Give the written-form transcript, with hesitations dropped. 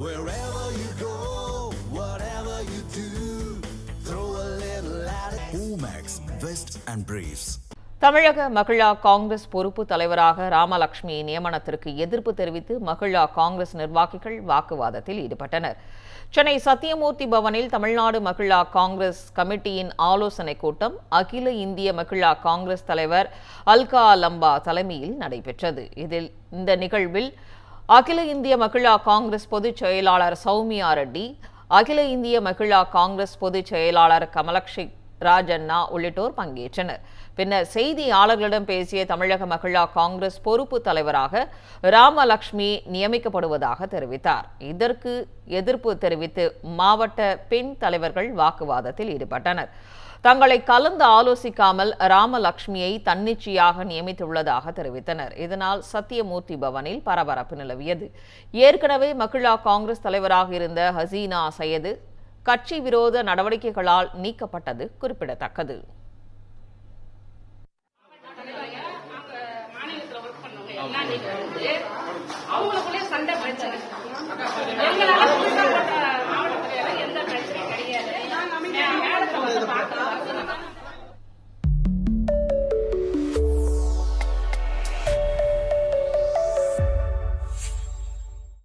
Wherever you go, whatever you do, throw a little at it. Omax, Vest and Briefs. தமிழக மகிழா காங்கிரஸ் பொறுப்பு தலைவராக ராமலட்சுமி நியமனத்திற்கு எதிர்ப்பு தெரிவித்து மகிழா காங்கிரஸ் நிர்வாகிகள் வாக்குவாதத்தில் ஈடுபட்டனர். சென்னை சத்தியமூர்த்தி பவனில் தமிழ்நாடு மகிழா காங்கிரஸ் கமிட்டியின் ஆலோசனைக் கூட்டம் அகில இந்திய மகிழா காங்கிரஸ் தலைவர் அல்கா லம்பா தலைமையில் நடைபெற்றது. இந்த நிகழ்வில் அகில இந்திய மகிழா காங்கிரஸ் பொதுச் செயலாளர் சௌமியா ரெட்டி, அகில இந்திய மகிழா காங்கிரஸ் பொதுச் செயலாளர் கமலக்ஷி ராஜண்ணா உள்ளிட்டோர் பங்கேற்றனர். பின்னர் செய்தியாளர்களிடம் பேசிய தமிழக மகிழா காங்கிரஸ் பொறுப்பு தலைவராக ராமலட்சுமி நியமிக்கப்படுவதாக தெரிவித்தார். இதற்கு எதிர்ப்பு தெரிவித்து மாவட்ட பெண் தலைவர்கள் வாக்குவாதத்தில் ஈடுபட்டனர். தங்களை கலந்து ஆலோசிக்காமல் ராமலட்சுமியை தன்னிச்சையாக நியமித்துள்ளதாக தெரிவித்தனர். இதனால் சத்தியமூர்த்தி பவனில் பரபரப்பு நிலவியது. ஏற்கனவே மகிழா காங்கிரஸ் தலைவராக இருந்த ஹசீனா சையது கட்சி விரோத நடவடிக்கைகளால் நீக்கப்பட்டது குறிப்பிடத்தக்கது. அவங்களுக்குள்ளே சண்டை பிரச்சனை. எங்களால